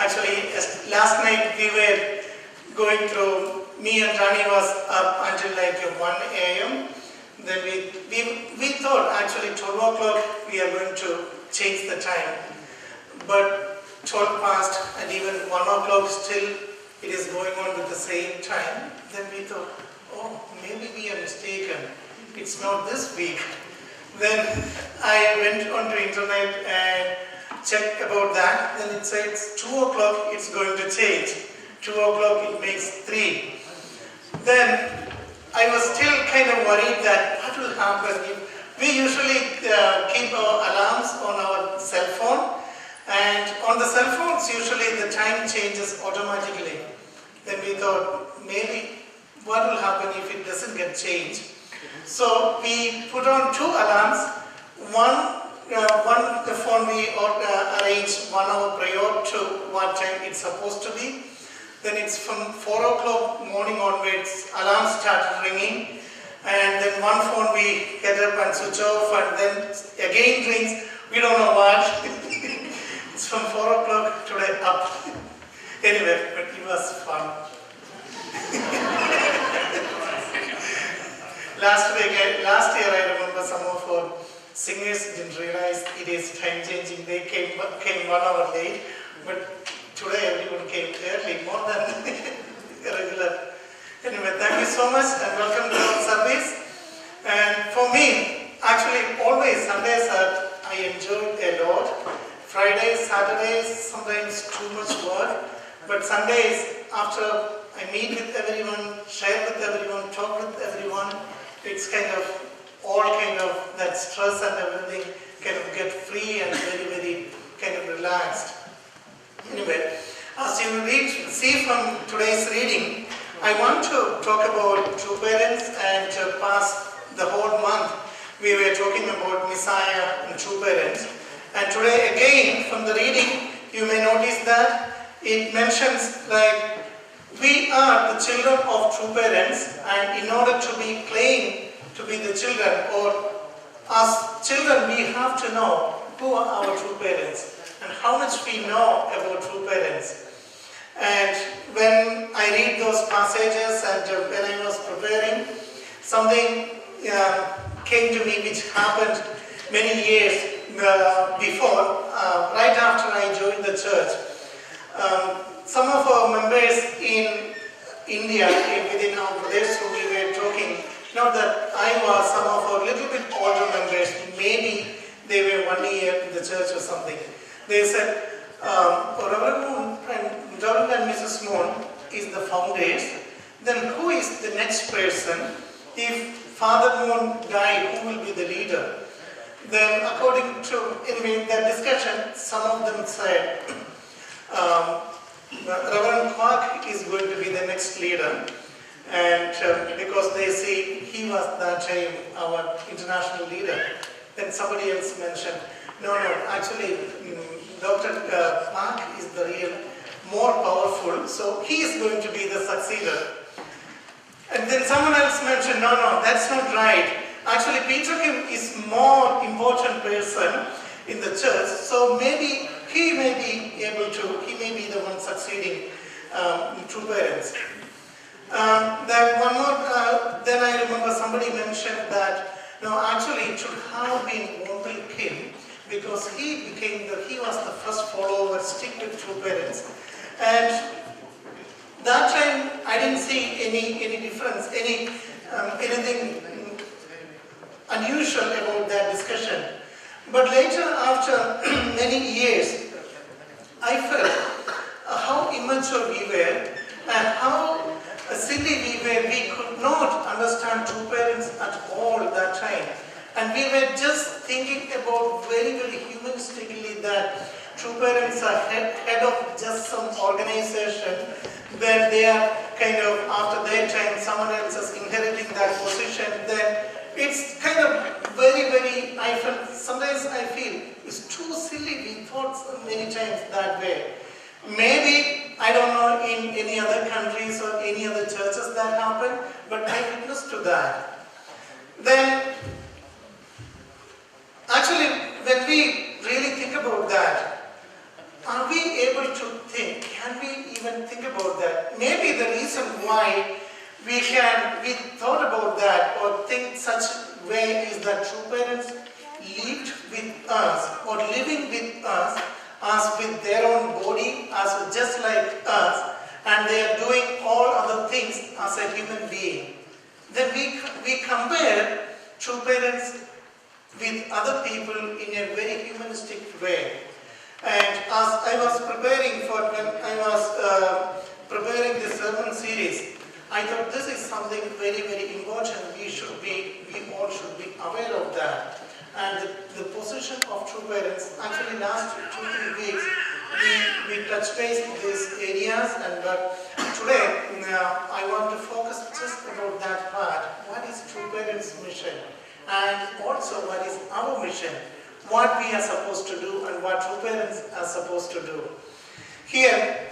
Actually, last night we were going through, me and Rani was up until like 1 a.m. Then we thought actually 12 o'clock we are going to change the time. But 12 past and even 1 o'clock still it is going on with the same time. Then we thought, oh, maybe we are mistaken. It's not this week. Then I went on to internet and checked about that. Then it says 2 o'clock it's going to change. 2 o'clock it makes 3. Then I was still kind of worried that what will happen if we usually keep our alarms on our cell phone. And on the cell phones, usually the time changes automatically. Then we thought, maybe what will happen if it doesn't get changed? So we put on 2 alarms. One the phone we arrange 1 hour prior to what time it's supposed to be. Then it's from 4 o'clock morning onwards, alarms start ringing. And then one phone we get up and switch off, and then again rings. We don't know what. It's from 4 o'clock today up. Anyway, but it was fun. Last year I remember some of our singers didn't realize it is time changing. They came 1 hour late, but today everyone came early, more than regular. Anyway, thank you so much and welcome to our service. And for me, actually always Sundays I enjoyed a lot. Fridays, Saturdays, sometimes too much work. But Sundays, after I meet with everyone, share with everyone, talk with everyone, it's kind of all kind of that stress and everything kind of get free and very, very kind of relaxed. Anyway, as you see from today's reading, I want to talk about true parents, and to pass the whole month we were talking about Messiah and true parents. And today again from the reading you may notice that it mentions like we are the children of true parents, and in order to be claimed to be the children, or as children we have to know who are our true parents and how much we know about true parents. And when I read those passages and when I was preparing, something came to me which happened many years before, right after I joined the church. Some of our members in India, within our village, who we were talking, not that I was, some of our little bit older members, maybe they were 1 year in the church or something. They said, Reverend and Mrs. Moon is the founders, then who is the next person? If Father Moon died, who will be the leader? Then according to, anyway, that discussion, some of them said, Reverend Kwak is going to be the next leader, and because they see he was that time our international leader. Then somebody else mentioned, no, actually Dr. Kwak is the real, more powerful, so he is going to be the successor. And then someone else mentioned, no, that's not right. Actually, Peter Kim is more important person in the church, so maybe he may be able to, he may be the one succeeding true parents. Then one more, then I remember somebody mentioned that, no, actually it should have been Womble Kim, because he was the first follower, stick with true parents. And that time I didn't see any difference, anything unusual about that discussion. But later, after many years, I felt how immature we were and how silly we were. We could not understand true parents at all that time. And we were just thinking about very, very humanistically that true parents are head of just some organization where they are kind of, after their time, someone else is inheriting that position. Then it's kind of very, very, sometimes I feel it's too silly. We thought so many times that way. Maybe, I don't know, in any other countries or any other churches that happen, but I witnessed to that. Then, actually, when we really think about that, are we able to think? Can we even think about that? Maybe the reason why we thought about that or think such way is that true parents lived with us or living with us as with their own body, as just like us, and they are doing all other things as a human being. Then we compare true parents with other people in a very humanistic way. And as I was preparing this sermon series, I thought this is something very, very important. We all should be aware of that. And the position of true parents, actually last 2-3 weeks, we touched base in these areas, and today I want to focus just about that part. What is true parents' mission? And also what is our mission? What we are supposed to do and what true parents are supposed to do. Here,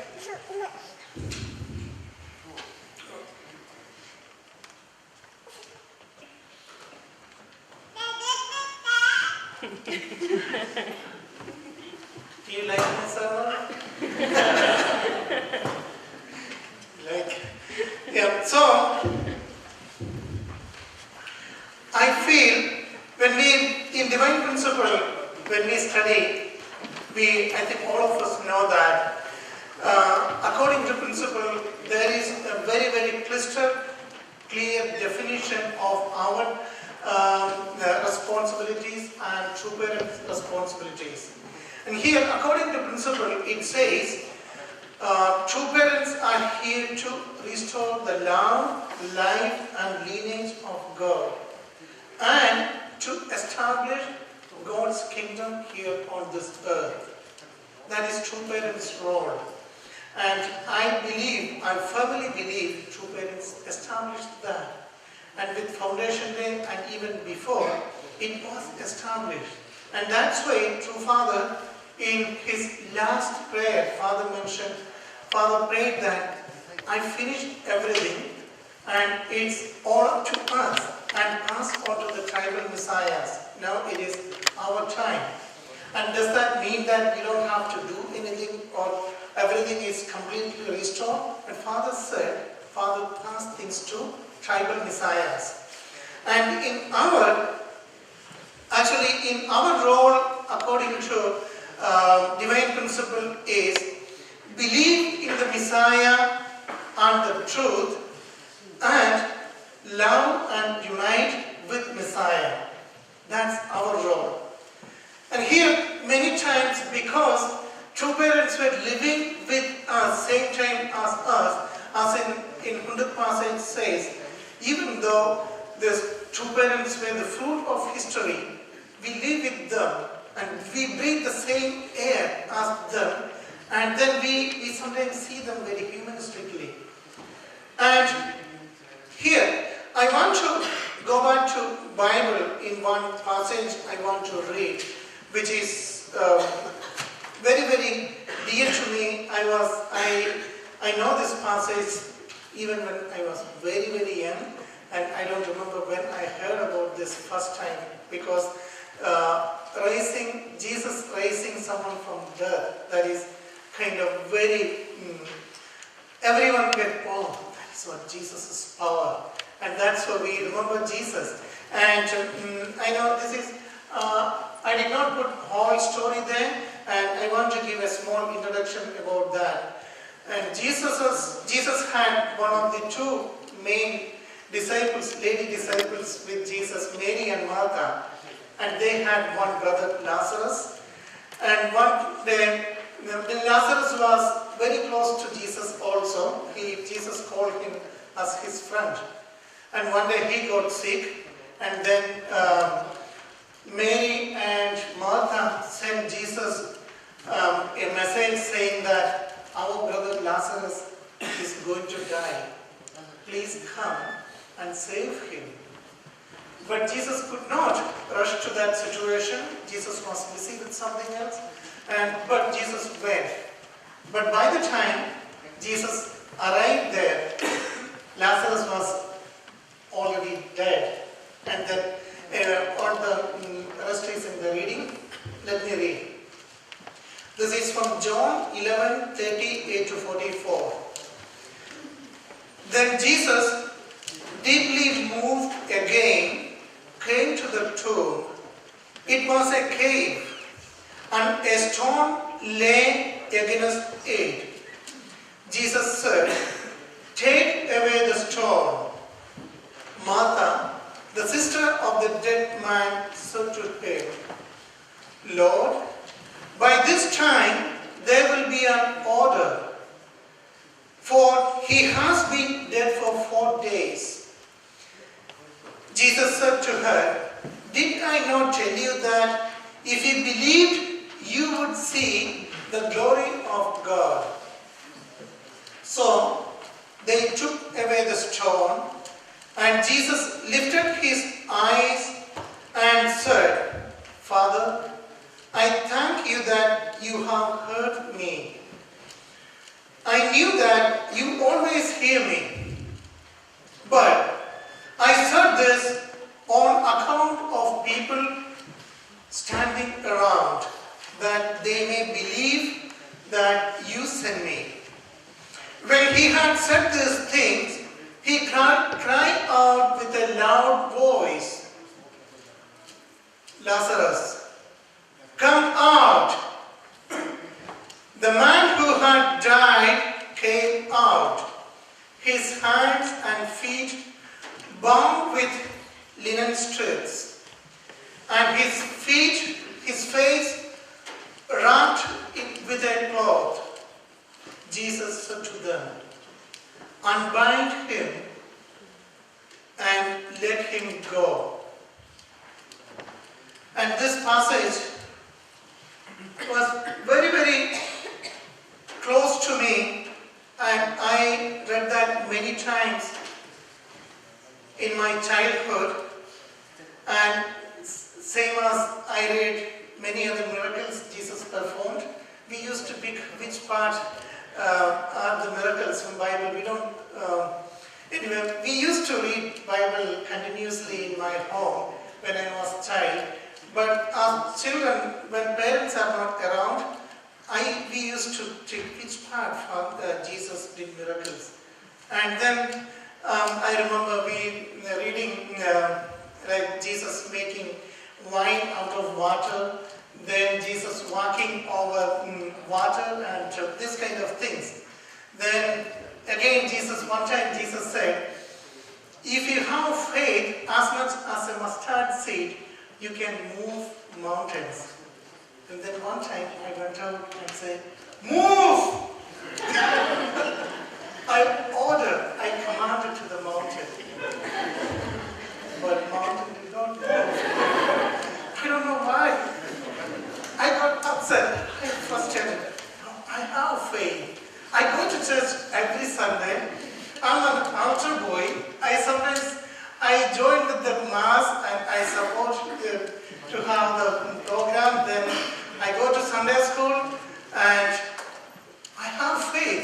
do you like my sermon? Yeah, so I feel when in divine principle, when we study, I think all of us know that according to principle, there is a very, very clear definition of our responsibilities and true parents' responsibilities. And here, according to principle, it says, true parents are here to restore the love, life, and lineage of God, and to establish God's kingdom here on this earth. That is true parents' role. And I firmly believe true parents established that. And with Foundation Day and even before, it was established. And that's why true Father, in his last prayer, Father prayed that I finished everything and it's all up to us and pass on to the tribal messiahs. Now it is our time. And does that mean that we don't have to do anything or everything is completely restored? And Father said, Father passed things to tribal messiahs. And in our role, according to divine principle, is believe in the Messiah and the truth and love and unite with Messiah. That's our role. And here, many times, because true parents were living with us, same time as us, as in 100th passage says, even though the true parents were the fruit of history, we live with them and we breathe the same air as them, and then we sometimes see them very humanistically. And here, I want to go back to Bible in one passage I want to read, which is very, very dear to me. I know this passage even when I was very, very young, and I don't remember when I heard about this first time, because Jesus raising someone from death, that is kind of very, everyone get, oh, that's what Jesus' power, and that's why we remember Jesus. And I know this is, I did not put whole story there, and I want to give a small introduction about that. And Jesus had one of the two main disciples, lady disciples with Jesus, Mary and Martha, and they had one brother, Lazarus. And one day, Lazarus was very close to Jesus also. Jesus called him as his friend. And one day he got sick, and then Mary and Martha sent Jesus a message saying that our brother Lazarus is going to die. Please come and save him. But Jesus could not rush to that situation. Jesus was busy with something else. But Jesus went. But by the time Jesus arrived there, Lazarus was already dead. And then all the rest is in the reading. Let me read. This is from John 11:38 to 44. Then Jesus, deeply moved again, came to the tomb. It was a cave, and a stone lay against it. Jesus said, "Take away the stone." Martha, the sister of the dead man, said to him, "Lord, by this time there will be an order, for he has been dead for 4 days." Jesus said to her, "Did I not tell you that if you believed, you would see the glory of God?" So they took away the stone, and Jesus lifted his eyes and said, "Father, I thank you that you have heard me. I knew that you always hear me, but I said this on account of people standing around, that they may believe that you sent me." When he had said these things, he cried out with a loud voice, "Lazarus, come out." The man who had died came out, his hands and feet bound with linen strips, and his face wrapped with a cloth. Jesus said to them, "Unbind him and let him go." And this passage was very, very close to me, and I read that many times in my childhood, and same as I read many other miracles Jesus performed. We used to pick which part are the miracles from Bible. We don't. Anyway, we used to read Bible continuously in my home when I was a child. But as children, when parents are not around, we used to take which part from Jesus did miracles. And then I remember we reading like Jesus making wine out of water, then Jesus walking over water and this kind of things. Then again one time Jesus said, "If you have faith as much as a mustard seed, you can move mountains." And then one time I went out and said, "Move!" I commanded to the mountain. But mountain did not move. I don't know why. I got upset. I frustrated. I have faith. I go to church every Sunday. I'm an altar boy. I join with the mass and I support to have the program. Then I go to Sunday school and I have faith.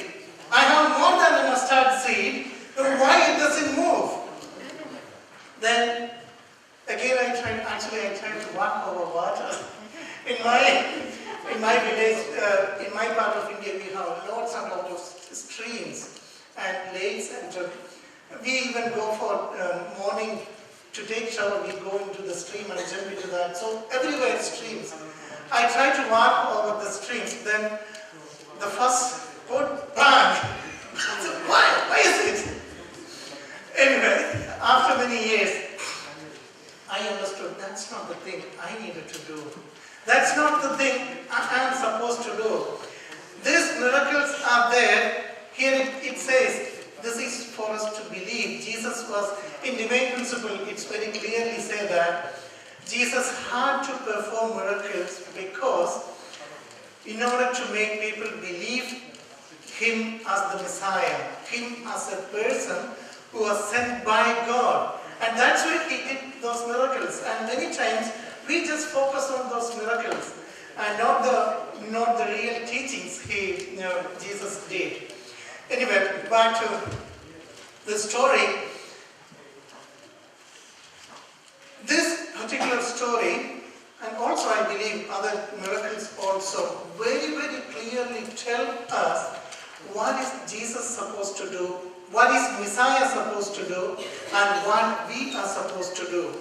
I have more than a mustard seed. Then why it doesn't move? Then again I tried to walk over water. In my village, in my part of India, we have lots and lots of streams and lakes, and we even go for morning to take shower. We go into the stream and jump into that. So everywhere streams. I try to walk over the streams. Then the first good bang. Why is it? Anyway, after many years, I understood that's not the thing I needed to do. That's not the thing I am supposed to do. These miracles are there. Here it says, this is for us to believe. Jesus was, in divine principle, it's very clearly said that Jesus had to perform miracles because in order to make people believe him as the Messiah, him as a person who was sent by God. And that's why he did those miracles. And many times we just focus on those miracles and not the real teachings Jesus did. Anyway, back to the story. This particular story, And also I believe other miracles also very, very clearly tell us what is Jesus supposed to do, what is Messiah supposed to do, and what we are supposed to do.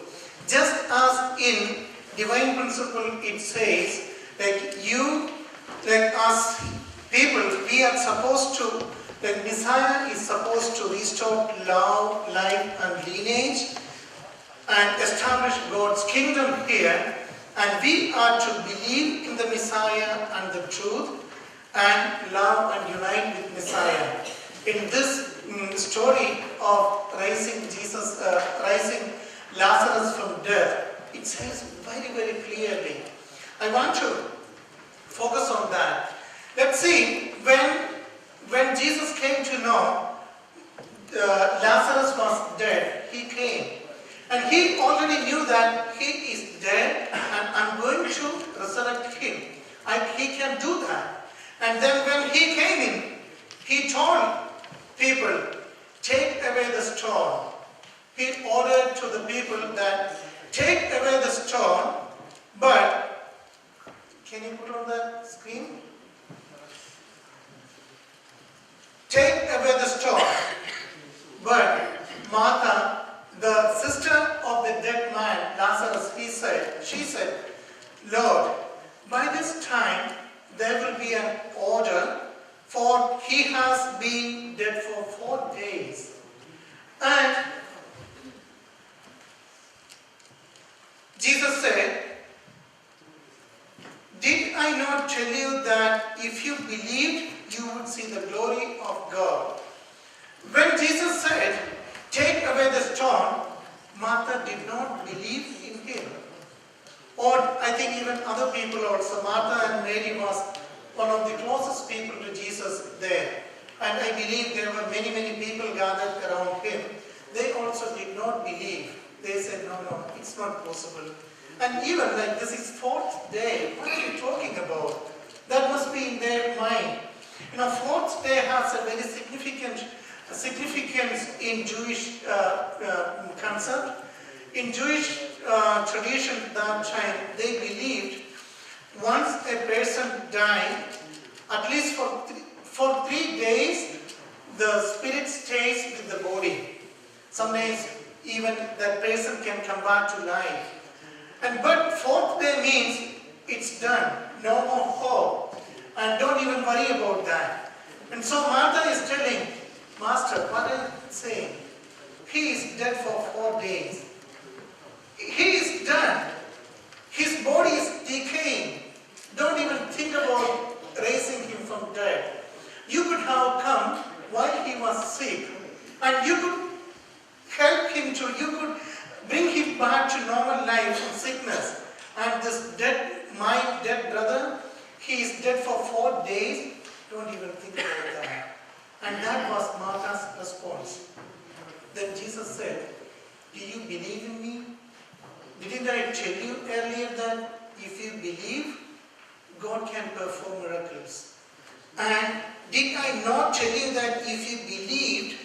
Just as in divine principle it says, like us people, we are supposed to, like Messiah is supposed to restore love, life and lineage and establish God's kingdom here, and we are to believe in the Messiah and the truth and love and unite with Messiah. In this story of rising Lazarus from death, it says very, very clearly. I want to focus on that. Let's see, when Jesus came to know Lazarus was dead, he came. And he already knew that he is dead and I'm going to resurrect him. He can do that. And then when he came in, he told people, take away the stone. He ordered to the people that take away the stone, but can you put on that screen? Take away the stone. But Martha, the sister of the dead man, Lazarus, she said, Lord, by this time there will be an order, for he has been dead for 4 days. And Jesus said, did I not tell you that if you believed, you would see the glory of God? When Jesus said, take away the stone, Martha did not believe in him. Or I think even other people also. Martha and Mary was one of the closest people to Jesus there. And I believe there were many, many people gathered around him. They also did not believe. They said, no, it's not possible. And even like this is 4th day, what are you talking about? That must be in their mind. 4th day has a very significance in Jewish concept. In Jewish tradition that time, they believed once a person died, at least for 3 days, the spirit stays with the body. Sometimes even that person can come back to life. But 4th day means it's done, no more hope, and don't even worry about that. And so Martha is telling, Master, what are you saying? He is dead for 4 days. He is done. His body is decaying. Don't even think about raising him from dead. You could have come while he was sick, and you could help him you could bring him back to normal life from sickness. And this my dead brother, he is dead for 4 days. Don't even think about that. And that was Martha's response. Then Jesus said, do you believe in me? Didn't I tell you earlier that if you believe, God can perform miracles? And did I not tell you that if you believed,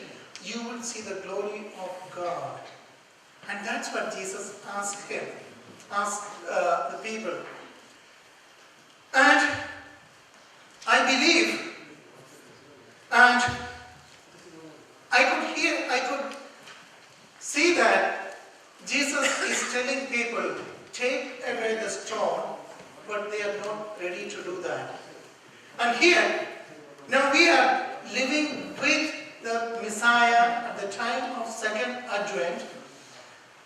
you will see the glory of God? And that's what Jesus asked the people. And I believe, and I could see that Jesus is telling people, take away the stone, but they are not ready to do that. And here, now we are living with the Messiah at the time of second advent.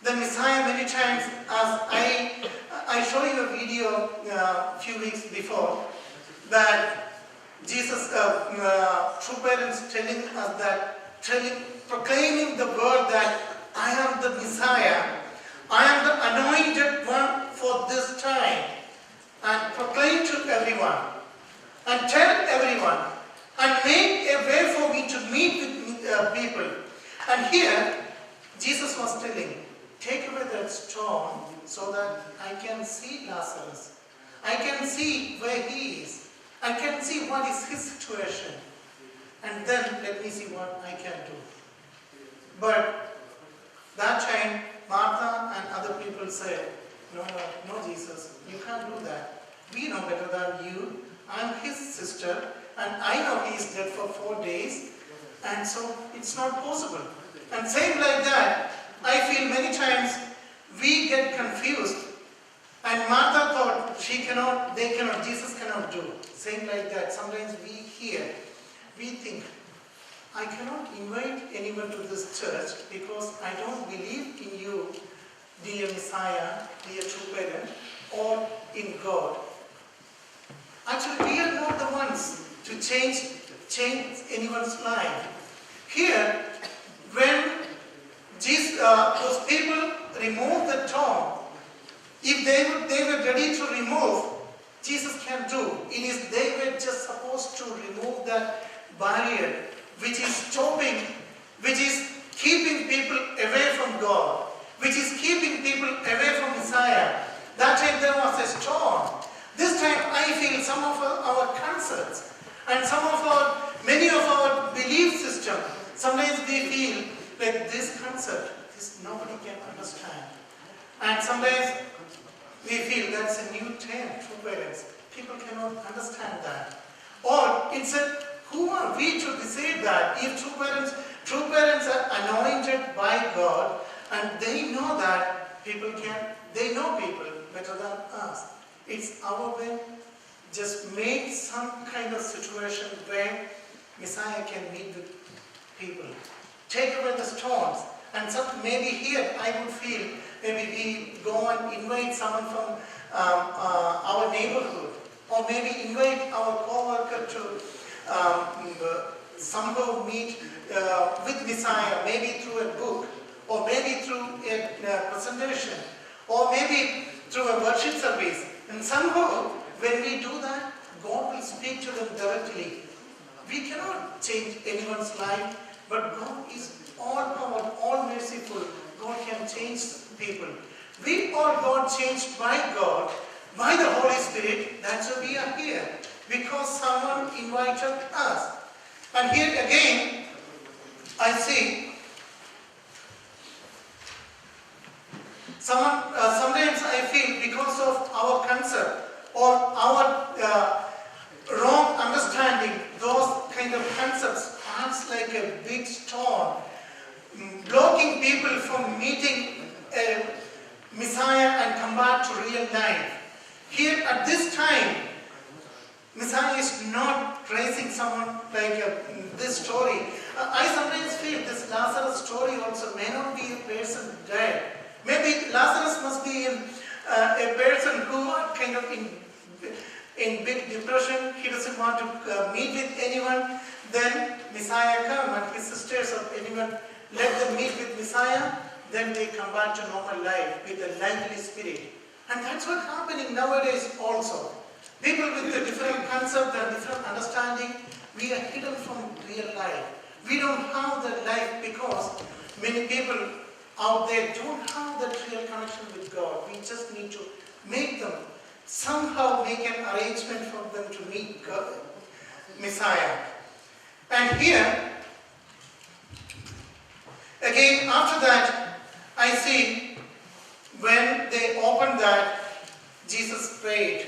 The Messiah many times, as I show you a video a few weeks before, that Jesus, true parents telling us that, proclaiming the word that I am the Messiah, I am the anointed one for this time, and proclaim to everyone, and tell everyone, and make a way for me to meet with people. And here, Jesus was telling, take away that stone so that I can see Lazarus. I can see where he is. I can see what is his situation. And then let me see what I can do. But that time, Martha and other people said, no, no, no, Jesus, you can't do that. We know better than you. I'm his sister, and I know he is dead for 4 days, and so it's not possible. And same like that, I feel many times we get confused. And Martha thought Jesus cannot do. Same like that. Sometimes we think, I cannot invite anyone to this church because I don't believe in you, dear Messiah, dear true parent, or in God. Actually, we are not the ones to change anyone's life. Here, when those people removed the tomb, if they were ready to remove, Jesus can do. They were just supposed to remove that barrier which is stopping, which is keeping people away from God, which is keeping people away from Messiah. That time there was a storm. This time I feel some of our concepts and many of our belief system, sometimes we feel like this concept, nobody can understand. And sometimes we feel that's a new term, true parents. People cannot understand that. Or who are we to decide that? If true parents are anointed by God, and they know that they know people better than us. It's our way. Just make some kind of situation where Messiah can meet with people. Take away the stones. And maybe here I would feel, maybe we go and invite someone from our neighborhood, or maybe invite our co-worker to somehow meet with Messiah, maybe through a book, or maybe through a presentation, or maybe through a worship service. And somehow, when we do that, God will speak to them directly. We cannot change anyone's life, but God is all-powerful, all-merciful. God can change people. We all got changed by God, by the Holy Spirit. That's why we are here, because someone invited us. And here again, I see sometimes I feel because of our concept or our wrong understanding, those kind of concepts acts like a big storm, blocking people from meeting Messiah and come back to real life. Here at this time, Messiah is not raising someone like this story. I sometimes feel this Lazarus story also may not be a person dead. Maybe Lazarus must be a person who are kind of in big depression. He doesn't want to meet with anyone. Then Messiah come and his sisters or anyone let them meet with Messiah. Then they come back to normal life with a lively spirit. And that's what's happening nowadays also. People with a different concept and different understanding, we are hidden from real life. We don't have that life because many people out there don't have that real connection with God. We just need to somehow make an arrangement for them to meet God, Messiah. And here, again after that, I see when they opened that, Jesus prayed,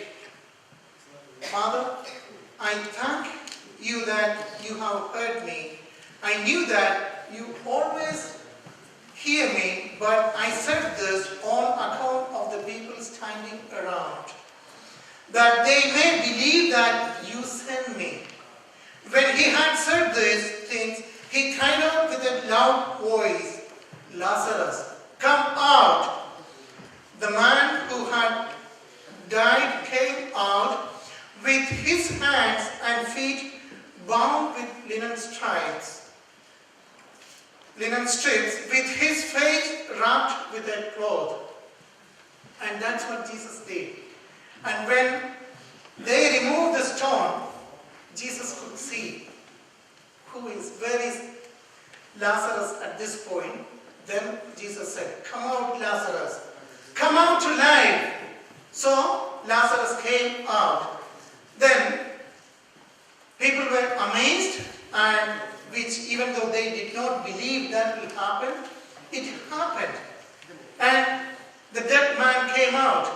Father, I thank you that you have heard me. I knew that you always hear me, but I said this on account of the people standing around, that they may believe that you sent me. When he had said these things, he cried out with a loud voice, Lazarus, come out. The man who had died came out with his hands and feet bound with linen strips, with his face wrapped with a cloth. And that's what Jesus did. And when they removed the stone, Jesus could see where is Lazarus at this point. Then Jesus said, come out, Lazarus. Come out to life. So Lazarus came out. Then people were amazed, and which even though they did not believe that will happen, it happened. And the dead man came out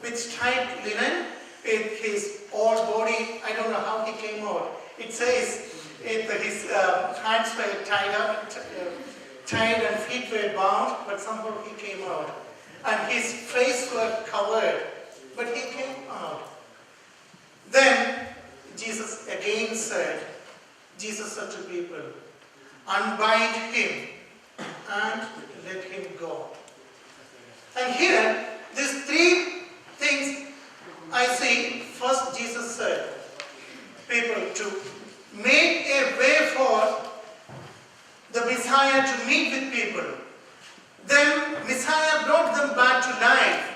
with tied linen, with his whole body. I don't know how he came out. It says his hands were tied and feet were bound, but somehow he came out. And his face were covered, but he came out. Then Jesus again said, Jesus said to people, unbind him and let him go. And here, these three things I see. First, Jesus said, people to make a way for the Messiah to meet with people. Then Messiah brought them back to life.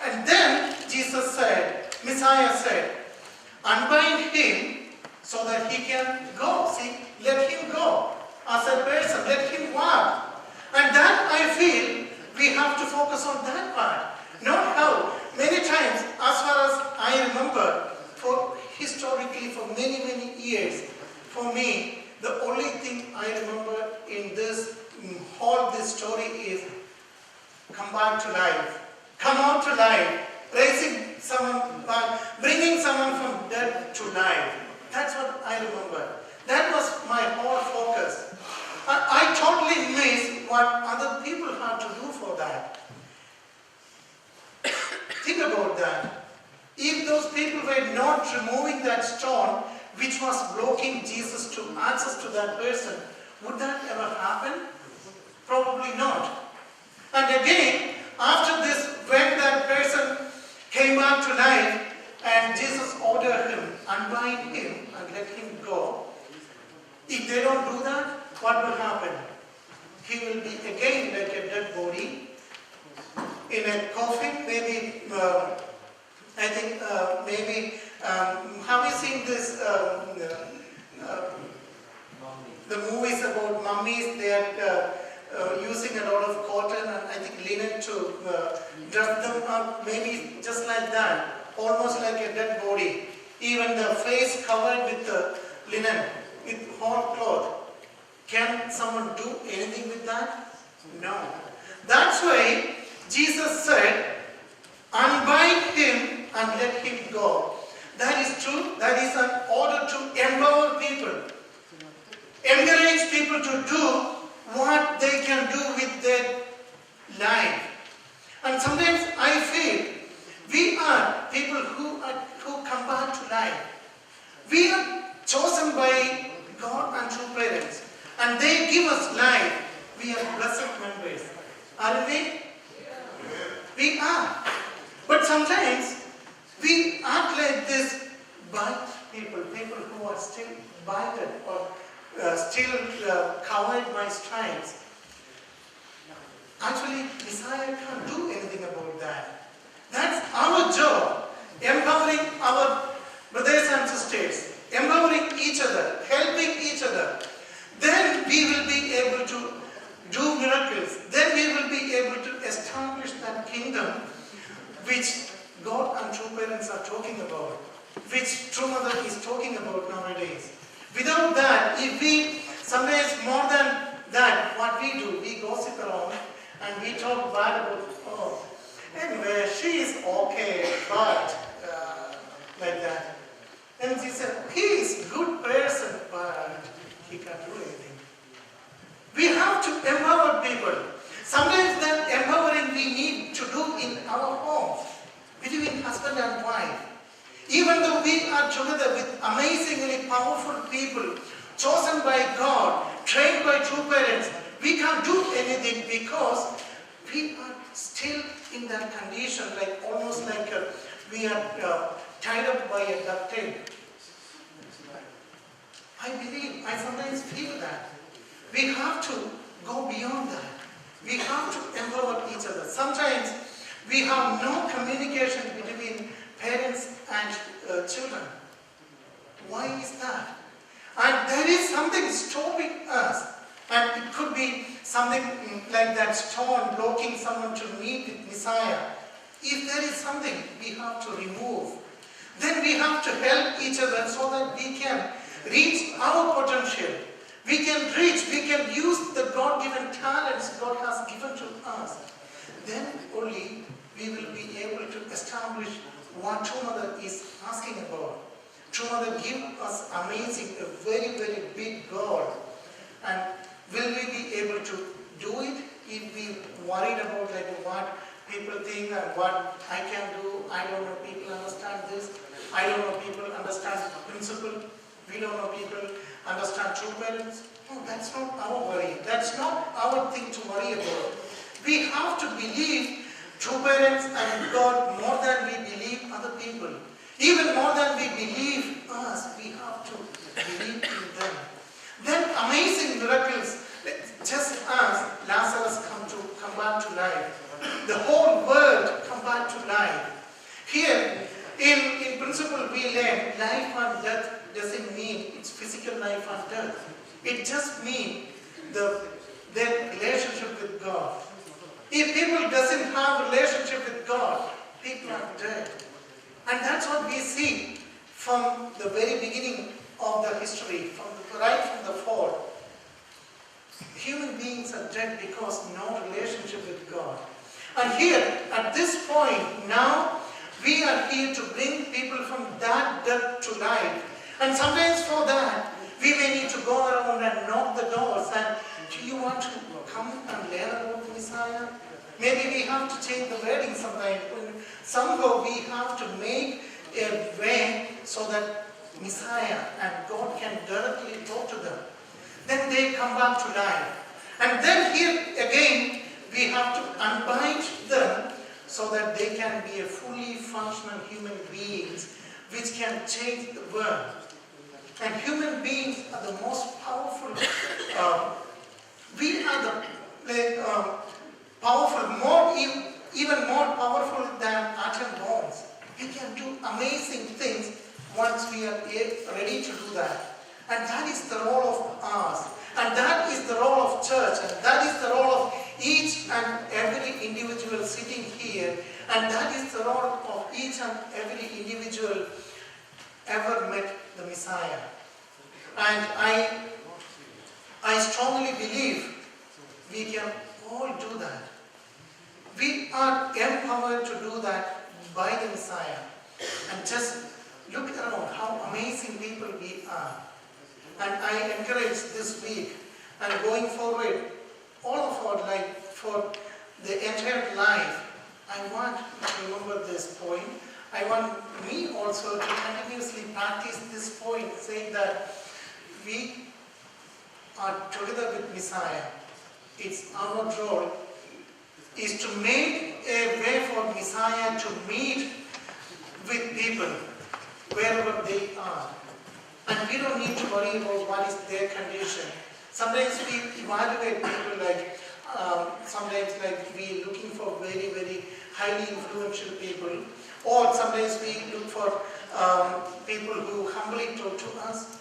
And then Jesus said, Messiah said, unbind him so that he can go. See, let him go. As a person, let him walk. And that I feel we have to focus on that part. Not how. Many times, as far as I remember, historically for many, many years, for me, the only thing I remember in this whole this story is come back to life. Come out to life. Raising someone back, bringing someone from death to life. That's what I remember. That was my whole focus. I totally missed what other people had to do for that. Think about that. If those people were not removing that stone which was blocking Jesus to access to that person, would that ever happen? Probably not. And again, after this, when that person came back to life and Jesus ordered him, unbind him and let him go, if they don't do that, what will happen? He will be again like a dead body in a coffin, maybe, I think, maybe, have you seen this, the movies about mummies? They are using a lot of cotton and I think linen to dress them up, maybe just like that, almost like a dead body. Even the face covered with the linen, with whole cloth. Can someone do anything with that? No. That's why Jesus said, unbind him and let him go. That is true. That is an order to empower people. Encourage people to do what they can do with their life. And sometimes I feel we are people who come back to life. We are chosen by God and true parents. And they give us life. We are blessed members. Aren't we? We are. But sometimes we act like this by people who are still binded or still covered by stripes. Actually, Messiah can't do anything about that. That's our job. Empowering our brothers and sisters. Empowering each other. Helping each other. Then we will be able to do miracles. Then we will be able to establish that kingdom which God and true parents are talking about, which true mother is talking about nowadays. Without that, if we, sometimes more than that, what we do, we gossip around and we talk bad about, oh, anyway, she is okay, but like that. And she said, he is a good person, but he can't do anything. We have to empower people. Sometimes that empowering we need to do in our homes, between husband and wife. Even though we are together with amazingly powerful people, chosen by God, trained by true parents, we can't do anything because we are still in that condition, like almost like we are tied up by a duct tape. I believe, I sometimes feel that. We have to go beyond that. We have to empower each other. Sometimes we have no communication between parents and children. Why is that? And there is something stopping us. And it could be something like that stone blocking someone to meet with Messiah. If there is something we have to remove, then we have to help each other so that we can reach our potential. We can reach, we can use the God-given talents God has given to us. then only we will be able to establish what True Mother is asking about. True Mother give us amazing, a very, very big God. And will we be able to do it if we worried about like what people think and what I can do? I don't know people understand this. I don't know people understand principle. We don't know people understand true parents. No, that's not our worry. That's not our thing to worry about. We have to believe true parents and God more than we believe other people. Even more than we believe us, we have to believe in them. Then amazing miracles, just as Lazarus come back to life. The whole world come back to life. Here, in principle, we learn life and death doesn't mean it's physical life and death. It just means their relationship with God. If people doesn't have a relationship with God, people are dead. And that's what we see from the very beginning of the history, right from the fall. Human beings are dead because no relationship with God. And here, at this point, now, we are here to bring people from that death to life. And sometimes for that, we may need to go around and knock the doors and, do you want to come and learn about the Messiah? Maybe we have to change the wording sometimes. Somehow we have to make a way so that Messiah and God can directly talk to them. Then they come back to life. And then here again, we have to unbind them so that they can be a fully functional human beings which can change the world. And human beings are the most powerful. We are the powerful, even more powerful than atom bombs. We can do amazing things once we are ready to do that. And that is the role of us. And that is the role of church. And that is the role of each and every individual sitting here. And that is the role of each and every individual ever met the Messiah. And I strongly believe we can all do that. We are empowered to do that by the Messiah. And just look around how amazing people we are. And I encourage this week and going forward, all of our life, for the entire life, I want to remember this point. I want me also to continuously practice this point, saying that we are together with Messiah. It's our role is to make a way for Messiah to meet with people wherever they are. And we don't need to worry about what is their condition. Sometimes we evaluate people like, sometimes like we looking for very, very highly influential people. Or sometimes we look for people who humbly talk to us.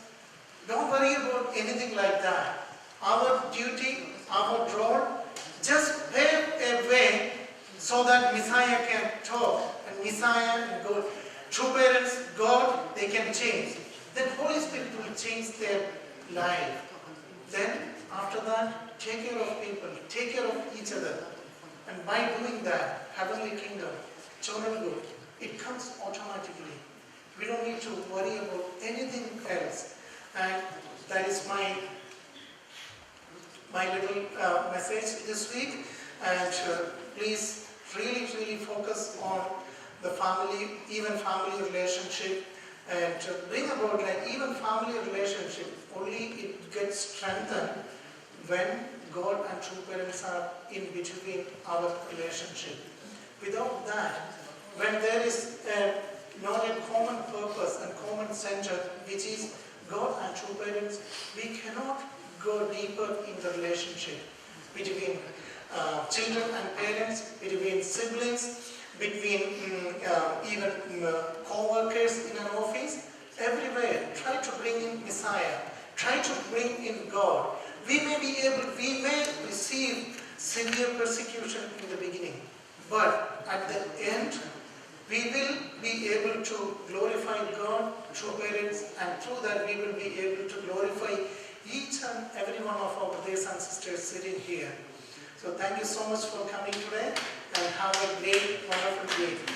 Don't worry about anything like that. Our duty, our role, just pave a way so that Messiah can talk. And Messiah and God, true parents, God, they can change. Then Holy Spirit will change their life. Then, after that, take care of people, take care of each other. And by doing that, heavenly kingdom, eternal good, it comes automatically. We don't need to worry about anything else. And that is my little message this week. And please really, really focus on the family, even family relationship. And to bring about like even family relationship, only it gets strengthened when God and true parents are in between our relationship. Without that, when there is not a common purpose and common center, which is God and true parents, we cannot go deeper in the relationship between children and parents, between siblings, between even co-workers in an office, everywhere. Try to bring in Messiah. Try to bring in God. We may receive severe persecution in the beginning, but at the end, we will be able to glorify God, true parents, and through that we will be able to glorify each and every one of our brothers and sisters sitting here. So So thank you so much for coming today and have a great, wonderful day.